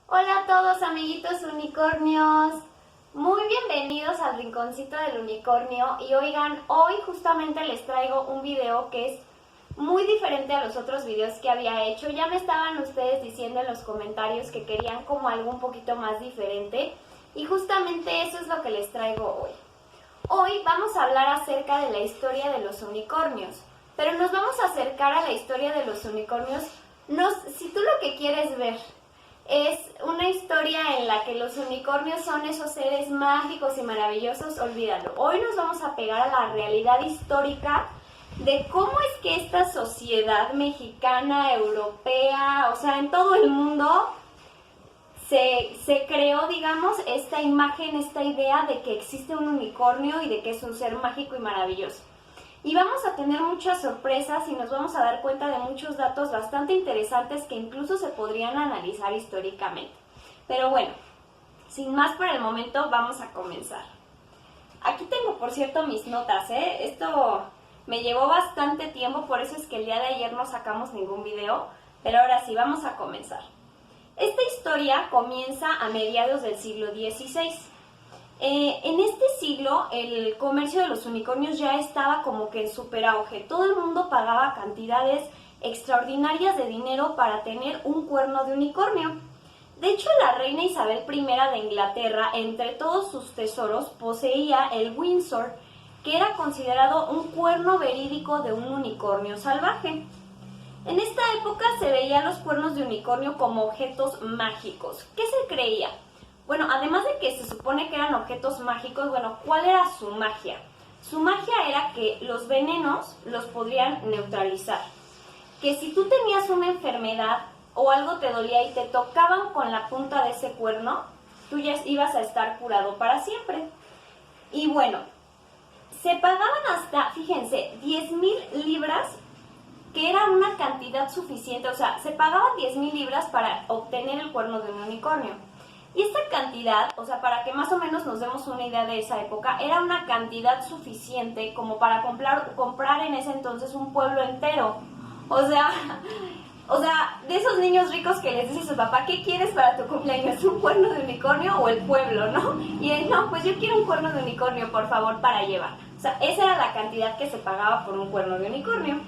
Hola a todos amiguitos unicornios, muy bienvenidos al rinconcito del unicornio. Y oigan, hoy justamente les traigo un video que es muy diferente a los otros videos que había hecho. Ya me estaban ustedes diciendo en los comentarios que querían como algo un poquito más diferente y justamente eso es lo que les traigo hoy. Hoy vamos a hablar acerca de la historia de los unicornios, pero nos vamos a acercar a la historia de los unicornios. Si tú lo que quieres ver es una historia en la que los unicornios son esos seres mágicos y maravillosos, olvídalo. Hoy nos vamos a pegar a la realidad histórica de cómo es que esta sociedad mexicana, europea, o sea, en todo el mundo se creó, digamos, esta imagen, esta idea de que existe un unicornio y de que es un ser mágico y maravilloso. Y vamos a tener muchas sorpresas y nos vamos a dar cuenta de muchos datos bastante interesantes que incluso se podrían analizar históricamente. Pero bueno, sin más por el momento, vamos a comenzar. Aquí tengo, por cierto, mis notas, Esto me llevó bastante tiempo, por eso es que el día de ayer no sacamos ningún video, pero ahora sí, vamos a comenzar. Esta historia comienza a mediados del siglo XVI. En este siglo el comercio de los unicornios ya estaba como que en super auge. Todo el mundo pagaba cantidades extraordinarias de dinero para tener un cuerno de unicornio. De hecho, la reina Isabel I de Inglaterra, entre todos sus tesoros, poseía el Windsor, que era considerado un cuerno verídico de un unicornio salvaje. En esta época se veían los cuernos de unicornio como objetos mágicos. ¿Qué se creía? Bueno, además de que se supone que eran objetos mágicos, bueno, ¿cuál era su magia? Su magia era que los venenos los podrían neutralizar. Que si tú tenías una enfermedad o algo te dolía y te tocaban con la punta de ese cuerno, tú ya ibas a estar curado para siempre. Y bueno, se pagaban hasta, fíjense, 10,000 libras, que era una cantidad suficiente, o sea, se pagaban 10,000 libras para obtener el cuerno de un unicornio. Y esta cantidad, o sea, para que más o menos nos demos una idea de esa época, era una cantidad suficiente como para comprar en ese entonces un pueblo entero. O sea, de esos niños ricos que les dice a su papá, ¿qué quieres para tu cumpleaños? ¿Un cuerno de unicornio o el pueblo, no? Y él, no, pues yo quiero un cuerno de unicornio, por favor, para llevar. O sea, esa era la cantidad que se pagaba por un cuerno de unicornio.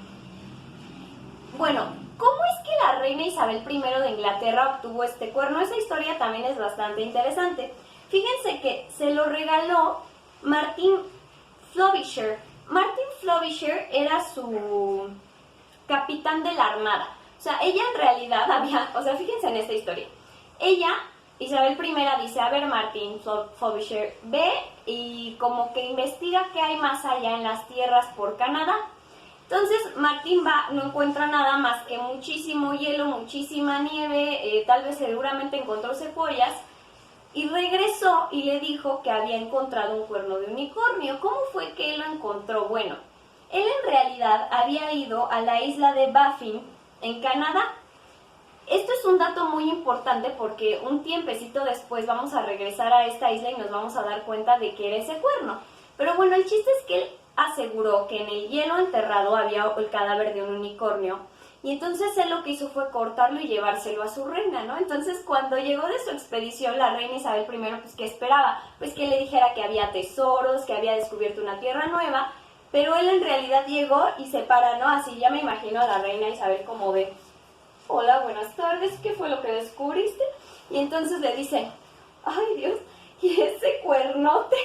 Bueno, ¿cómo es que la reina Isabel I de Inglaterra obtuvo este cuerno? Esa historia también es bastante interesante. Fíjense que se lo regaló Martin Frobisher. Martin Frobisher era su capitán de la armada. O sea, ella en realidad fíjense en esta historia. Ella, Isabel I, dice, a ver Martin Frobisher, ve y como que investiga qué hay más allá en las tierras por Canadá. Entonces Martín va, no encuentra nada más que muchísimo hielo, muchísima nieve, tal vez seguramente encontró cebollas, y regresó y le dijo que había encontrado un cuerno de unicornio. ¿Cómo fue que él lo encontró? Bueno, él en realidad había ido a la isla de Baffin, en Canadá. Esto es un dato muy importante porque un tiempecito después vamos a regresar a esta isla y nos vamos a dar cuenta de que era ese cuerno. Pero bueno, el chiste es que él aseguró que en el hielo enterrado había el cadáver de un unicornio, y entonces él lo que hizo fue cortarlo y llevárselo a su reina, ¿no? Entonces cuando llegó de su expedición la reina Isabel I, pues ¿qué esperaba? Pues que le dijera que había tesoros, que había descubierto una tierra nueva, pero él en realidad llegó y se para, ¿no? Así ya me imagino a la reina Isabel como de, hola, buenas tardes, ¿qué fue lo que descubriste? Y entonces le dice, ay Dios, ¿y ese cuernote?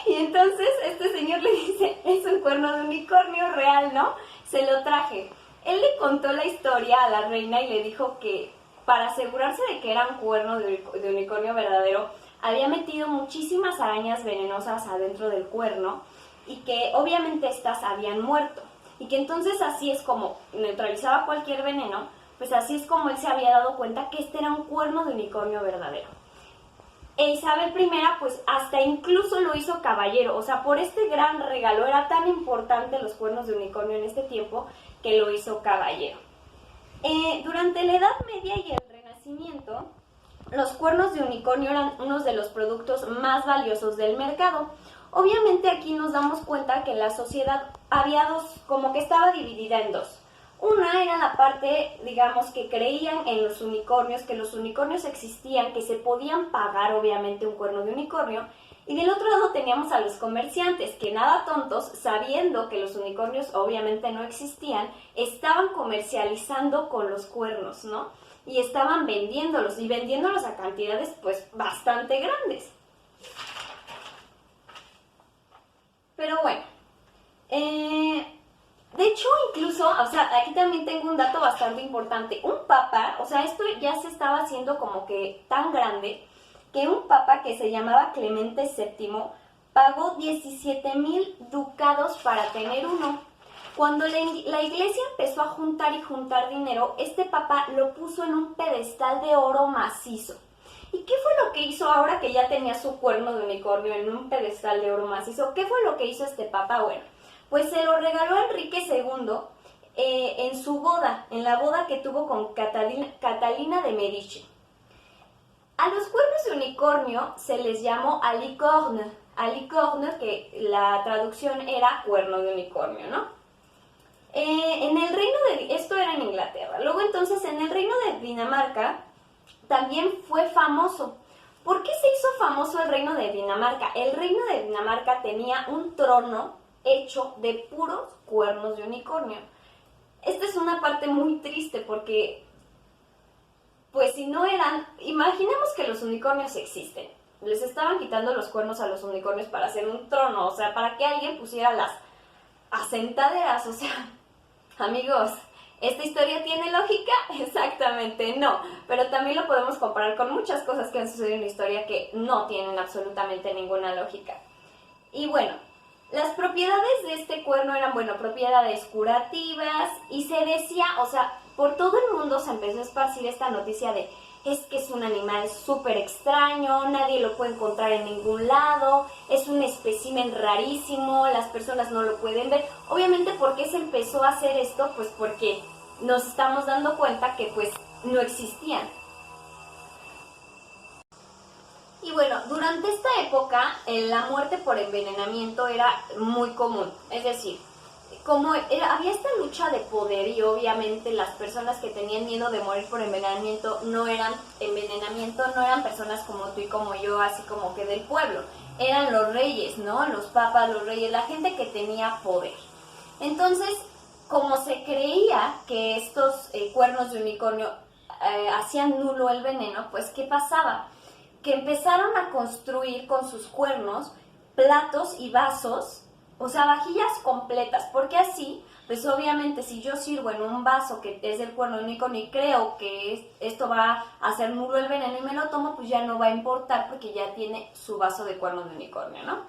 Y entonces este señor le dice, es un cuerno de unicornio real, ¿no? Se lo traje. Él le contó la historia a la reina y le dijo que para asegurarse de que era un cuerno de unicornio verdadero, había metido muchísimas arañas venenosas adentro del cuerno y que obviamente estas habían muerto. Y que entonces así es como neutralizaba cualquier veneno, pues así es como él se había dado cuenta que este era un cuerno de unicornio verdadero. E Isabel I, pues hasta incluso lo hizo caballero, o sea, por este gran regalo, era tan importante los cuernos de unicornio en este tiempo, que lo hizo caballero. Durante la Edad Media y el Renacimiento, los cuernos de unicornio eran unos de los productos más valiosos del mercado. Obviamente aquí nos damos cuenta que la sociedad había como que estaba dividida en dos. Una era la parte, digamos, que creían en los unicornios, que los unicornios existían, que se podían pagar obviamente un cuerno de unicornio. Y del otro lado teníamos a los comerciantes, que nada tontos, sabiendo que los unicornios obviamente no existían, estaban comercializando con los cuernos, ¿no? Y estaban vendiéndolos, y vendiéndolos a cantidades pues bastante grandes. Pero bueno, de hecho incluso, o sea, aquí también tengo un dato bastante importante. Un papa, o sea, esto ya se estaba haciendo como que tan grande, que un papa que se llamaba Clemente VII pagó 17,000 ducados para tener uno. Cuando la iglesia empezó a juntar y juntar dinero, este papa lo puso en un pedestal de oro macizo. ¿Y qué fue lo que hizo ahora que ya tenía su cuerno de unicornio en un pedestal de oro macizo? ¿Qué fue lo que hizo este papa? Bueno, pues se lo regaló a Enrique II en su boda, en la boda que tuvo con Catalina de Medici. A los cuernos de unicornio se les llamó alicorne, que la traducción era cuerno de unicornio, ¿no? En el reino de... Esto era en Inglaterra. Luego entonces en el reino de Dinamarca también fue famoso. ¿Por qué se hizo famoso el reino de Dinamarca? El reino de Dinamarca tenía un trono hecho de puros cuernos de unicornio. Esta es una parte muy triste porque, pues si no eran... Imaginemos que los unicornios existen. Les estaban quitando los cuernos a los unicornios para hacer un trono, o sea, para que alguien pusiera las asentaderas, o sea... Amigos, ¿esta historia tiene lógica? Exactamente no, pero también lo podemos comparar con muchas cosas que han sucedido en la historia que no tienen absolutamente ninguna lógica. Y bueno, las propiedades de este cuerno eran, bueno, propiedades curativas y se decía, o sea, por todo el mundo se empezó a esparcir esta noticia de es que es un animal súper extraño, nadie lo puede encontrar en ningún lado, es un espécimen rarísimo, las personas no lo pueden ver. Obviamente, ¿por qué se empezó a hacer esto? Pues porque nos estamos dando cuenta que pues no existían. Y bueno, durante esta época la muerte por envenenamiento era muy común, es decir, había esta lucha de poder y obviamente las personas que tenían miedo de morir por envenenamiento no eran personas como tú y como yo, así como que del pueblo, eran los reyes, ¿no? Los papas, los reyes, la gente que tenía poder. Entonces, como se creía que estos cuernos de unicornio hacían nulo el veneno, pues ¿qué pasaba? Que empezaron a construir con sus cuernos platos y vasos, o sea, vajillas completas, porque así, pues obviamente si yo sirvo en un vaso que es del cuerno de unicornio y creo que esto va a hacer nulo el veneno y me lo tomo, pues ya no va a importar porque ya tiene su vaso de cuerno de unicornio, ¿no?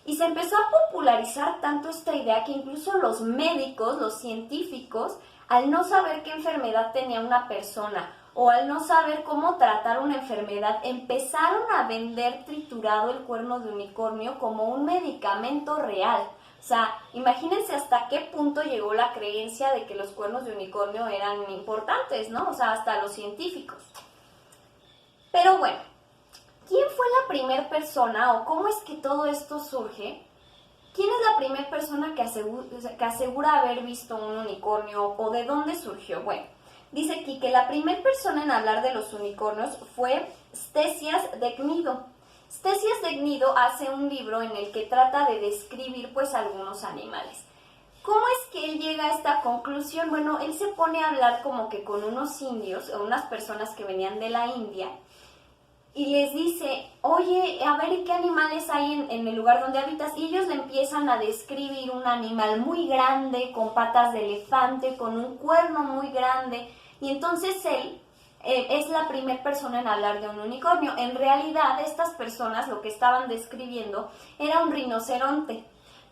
Y se empezó a popularizar tanto esta idea que incluso los médicos, los científicos, al no saber qué enfermedad tenía una persona o al no saber cómo tratar una enfermedad, empezaron a vender triturado el cuerno de unicornio como un medicamento real. O sea, imagínense hasta qué punto llegó la creencia de que los cuernos de unicornio eran importantes, ¿no? O sea, hasta los científicos. Pero bueno, ¿quién fue la primera persona o cómo es que todo esto surge? ¿Quién es la primera persona que asegura haber visto un unicornio o de dónde surgió? Bueno, dice aquí que la primera persona en hablar de los unicornios fue Ctesias de Cnido. Ctesias de Cnido hace un libro en el que trata de describir pues algunos animales. ¿Cómo es que él llega a esta conclusión? Bueno, él se pone a hablar como que con unos indios o unas personas que venían de la India y les dice, oye, a ver, ¿qué animales hay en el lugar donde habitas? Y ellos le empiezan a describir un animal muy grande, con patas de elefante, con un cuerno muy grande. Y entonces él es la primera persona en hablar de un unicornio. En realidad, estas personas lo que estaban describiendo era un rinoceronte.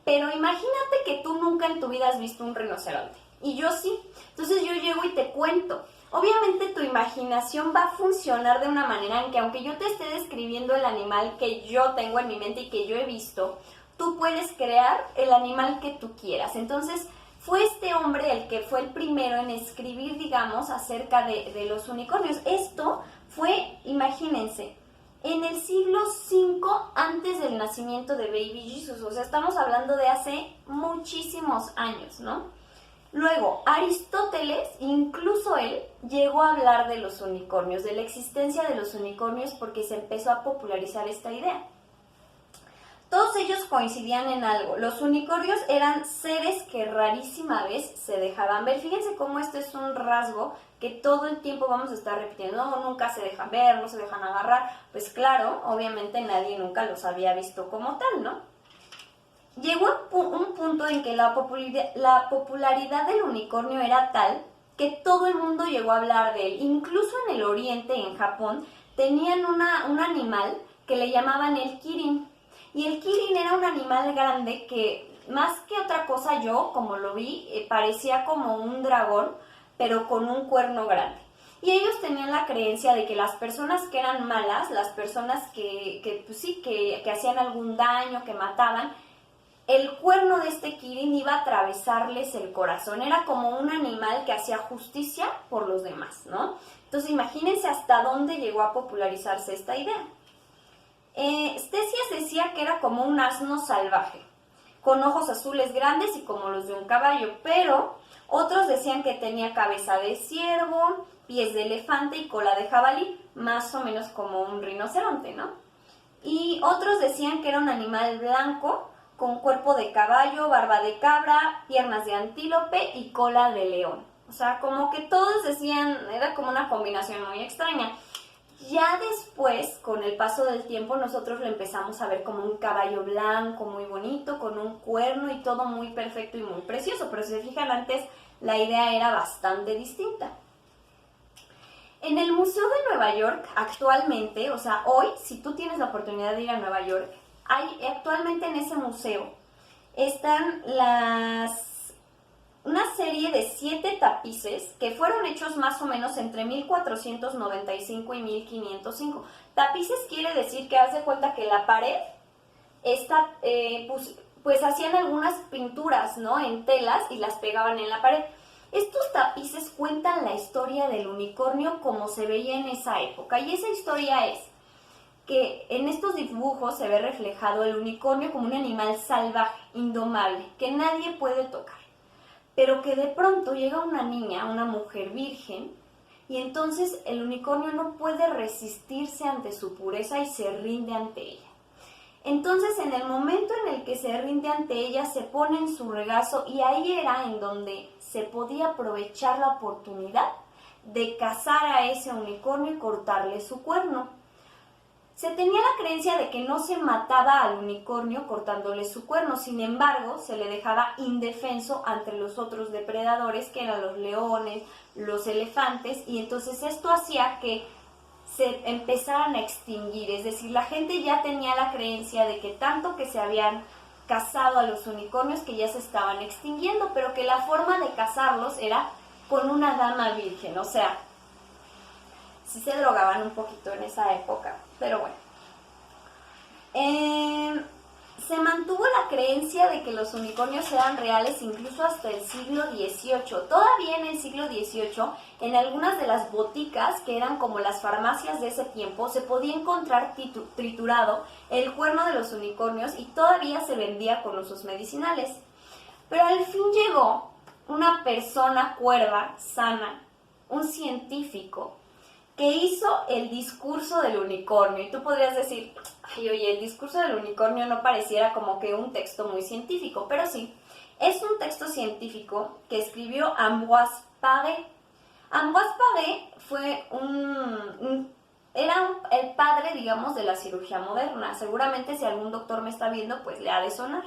Pero imagínate que tú nunca en tu vida has visto un rinoceronte. Y yo sí. Entonces yo llego y te cuento. Obviamente tu imaginación va a funcionar de una manera en que aunque yo te esté describiendo el animal que yo tengo en mi mente y que yo he visto, tú puedes crear el animal que tú quieras. Entonces fue este hombre el que fue el primero en escribir, digamos, acerca de los unicornios. Esto fue, imagínense, en el siglo V antes del nacimiento de Baby Jesus. O sea, estamos hablando de hace muchísimos años, ¿no? Luego, Aristóteles, incluso él, llegó a hablar de los unicornios, de la existencia de los unicornios, porque se empezó a popularizar esta idea. Todos ellos coincidían en algo. Los unicornios eran seres que rarísima vez se dejaban ver. Fíjense cómo este es un rasgo que todo el tiempo vamos a estar repitiendo. No, nunca se dejan ver, no se dejan agarrar. Pues claro, obviamente nadie nunca los había visto como tal, ¿no? Llegó un punto en que la popularidad del unicornio era tal que todo el mundo llegó a hablar de él. Incluso en el oriente, en Japón, tenían un animal que le llamaban el kirin. Y el kirin era un animal grande que, más que otra cosa, yo, como lo vi, parecía como un dragón, pero con un cuerno grande. Y ellos tenían la creencia de que las personas que eran malas, las personas que hacían algún daño, que mataban, el cuerno de este kirin iba a atravesarles el corazón. Era como un animal que hacía justicia por los demás, ¿no? Entonces imagínense hasta dónde llegó a popularizarse esta idea. Ctesias decía que era como un asno salvaje, con ojos azules grandes y como los de un caballo, pero otros decían que tenía cabeza de ciervo, pies de elefante y cola de jabalí, más o menos como un rinoceronte, ¿no? Y otros decían que era un animal blanco, con cuerpo de caballo, barba de cabra, piernas de antílope y cola de león. O sea, como que todos decían, era como una combinación muy extraña. Ya después, con el paso del tiempo, nosotros lo empezamos a ver como un caballo blanco, muy bonito, con un cuerno y todo muy perfecto y muy precioso. Pero si se fijan, antes la idea era bastante distinta. En el Museo de Nueva York, actualmente, o sea, hoy, si tú tienes la oportunidad de ir a Nueva York, actualmente en ese museo están una serie de 7 tapices que fueron hechos más o menos entre 1495 y 1505. Tapices quiere decir que haz de cuenta que la pared está, pues hacían algunas pinturas, ¿no?, en telas y las pegaban en la pared. Estos tapices cuentan la historia del unicornio como se veía en esa época, y esa historia es que en estos dibujos se ve reflejado el unicornio como un animal salvaje, indomable, que nadie puede tocar, pero que de pronto llega una niña, una mujer virgen, y entonces el unicornio no puede resistirse ante su pureza y se rinde ante ella. Entonces, en el momento en el que se rinde ante ella, se pone en su regazo, y ahí era en donde se podía aprovechar la oportunidad de cazar a ese unicornio y cortarle su cuerno. Se tenía la creencia de que no se mataba al unicornio cortándole su cuerno, sin embargo, se le dejaba indefenso ante los otros depredadores, que eran los leones, los elefantes, y entonces esto hacía que se empezaran a extinguir. Es decir, la gente ya tenía la creencia de que tanto que se habían cazado a los unicornios que ya se estaban extinguiendo, pero que la forma de cazarlos era con una dama virgen, o sea, sí se drogaban un poquito en esa época, pero bueno. Se mantuvo la creencia de que los unicornios eran reales incluso hasta el siglo XVIII. Todavía en el siglo XVIII, en algunas de las boticas, que eran como las farmacias de ese tiempo, se podía encontrar triturado el cuerno de los unicornios y todavía se vendía con usos medicinales. Pero al fin llegó una persona cuerda, sana, un científico, que hizo el discurso del unicornio. Y tú podrías decir, ay, oye, el discurso del unicornio no pareciera como que un texto muy científico, pero sí, es un texto científico que escribió Ambroise Paré. Ambroise Paré fue el padre, digamos, de la cirugía moderna. Seguramente si algún doctor me está viendo, pues le ha de sonar.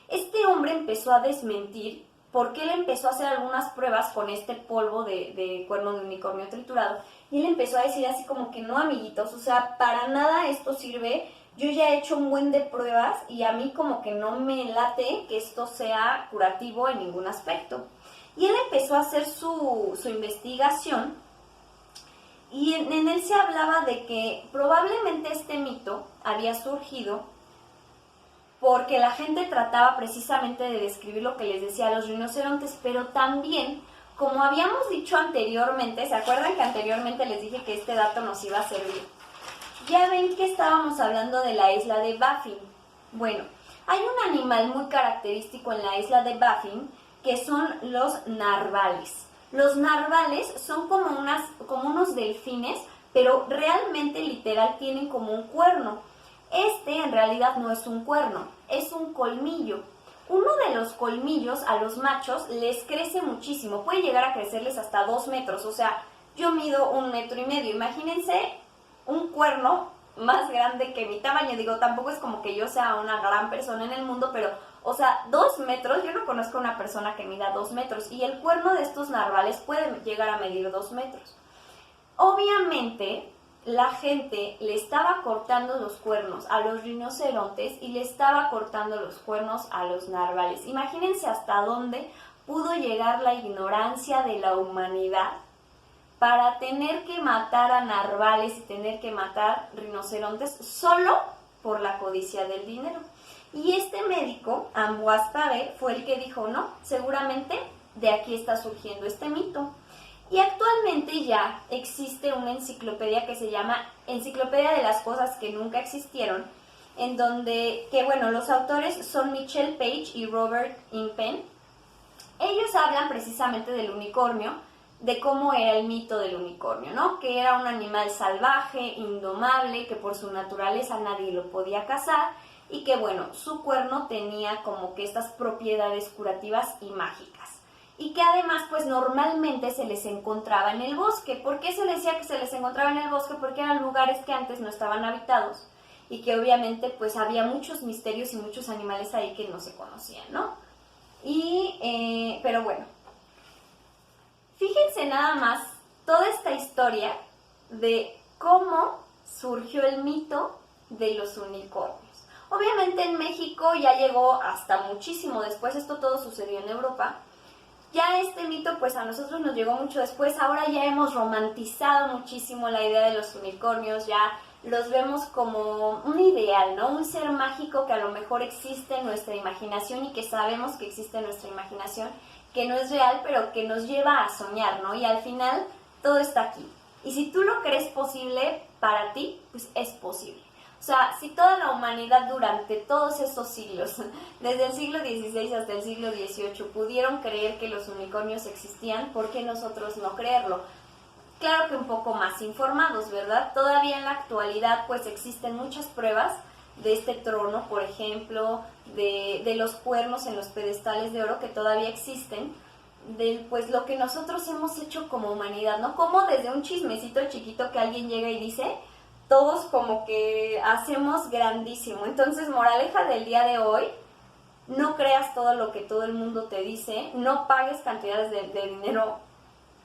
Este hombre empezó a desmentir, porque él empezó a hacer algunas pruebas con este polvo de cuerno de unicornio triturado, y él empezó a decir así como que no, amiguitos, o sea, para nada esto sirve, yo ya he hecho un buen de pruebas y a mí como que no me late que esto sea curativo en ningún aspecto. Y él empezó a hacer su investigación, y en él se hablaba de que probablemente este mito había surgido porque la gente trataba precisamente de describir lo que les decía a los rinocerontes, pero también, como habíamos dicho anteriormente, ¿se acuerdan que anteriormente les dije que este dato nos iba a servir? Ya ven que estábamos hablando de la isla de Baffin. Bueno, hay un animal muy característico en la isla de Baffin que son los narvales. Los narvales son como unos delfines, pero realmente literal tienen como un cuerno. Este en realidad no es un cuerno, es un colmillo. Uno de los colmillos a los machos les crece muchísimo, puede llegar a crecerles hasta 2 metros, o sea, yo mido 1,5 metros, imagínense un cuerno más grande que mi tamaño, digo, tampoco es como que yo sea una gran persona en el mundo, pero, o sea, 2 metros, yo no conozco a una persona que mida 2 metros, y el cuerno de estos narvales puede llegar a medir 2 metros. Obviamente, la gente le estaba cortando los cuernos a los rinocerontes y le estaba cortando los cuernos a los narvales. Imagínense hasta dónde pudo llegar la ignorancia de la humanidad para tener que matar a narvales y tener que matar rinocerontes solo por la codicia del dinero. Y este médico, Ambroise Paré, fue el que dijo, no, seguramente de aquí está surgiendo este mito. Y actualmente ya existe una enciclopedia que se llama Enciclopedia de las Cosas que Nunca Existieron, en donde, los autores son Michelle Page y Robert Ingpen. Ellos hablan precisamente del unicornio, de cómo era el mito del unicornio, ¿no? Que era un animal salvaje, indomable, que por su naturaleza nadie lo podía cazar y que, su cuerno tenía como que estas propiedades curativas y mágicas. Y que además, pues normalmente se les encontraba en el bosque. ¿Por qué se les decía que se les encontraba en el bosque? Porque eran lugares que antes no estaban habitados y que obviamente pues había muchos misterios y muchos animales ahí que no se conocían, ¿no? Pero bueno, fíjense nada más toda esta historia de cómo surgió el mito de los unicornios. Obviamente en México ya llegó hasta muchísimo después, esto todo sucedió en Europa. Ya este mito pues a nosotros nos llegó mucho después, ahora ya hemos romantizado muchísimo la idea de los unicornios, ya los vemos como un ideal, ¿no? Un ser mágico que a lo mejor existe en nuestra imaginación y que sabemos que existe en nuestra imaginación, que no es real, pero que nos lleva a soñar, ¿no? Y al final todo está aquí. Y si tú lo crees posible para ti, pues es posible. O sea, si toda la humanidad durante todos esos siglos, desde el siglo XVI hasta el siglo XVIII, pudieron creer que los unicornios existían, ¿por qué nosotros no creerlo? Claro que un poco más informados, ¿verdad? Todavía en la actualidad pues existen muchas pruebas de este trono, por ejemplo, de los cuernos en los pedestales de oro que todavía existen, de pues lo que nosotros hemos hecho como humanidad, ¿no? Como desde un chismecito chiquito que alguien llega y dice, todos como que hacemos grandísimo. Entonces, moraleja del día de hoy, no creas todo lo que todo el mundo te dice, no pagues cantidades de dinero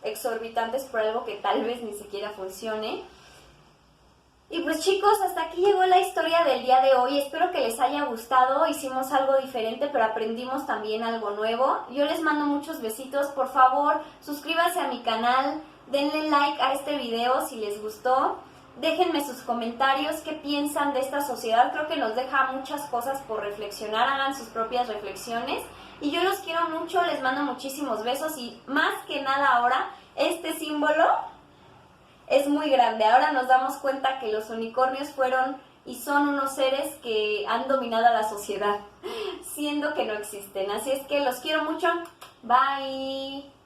exorbitantes por algo que tal vez ni siquiera funcione. Y pues chicos, hasta aquí llegó la historia del día de hoy, espero que les haya gustado, hicimos algo diferente pero aprendimos también algo nuevo. Yo les mando muchos besitos, por favor suscríbanse a mi canal, denle like a este video si les gustó, déjenme sus comentarios, qué piensan de esta sociedad, creo que nos deja muchas cosas por reflexionar, hagan sus propias reflexiones. Y yo los quiero mucho, les mando muchísimos besos y más que nada ahora, este símbolo es muy grande. Ahora nos damos cuenta que los unicornios fueron y son unos seres que han dominado a la sociedad, siendo que no existen. Así es que los quiero mucho. Bye.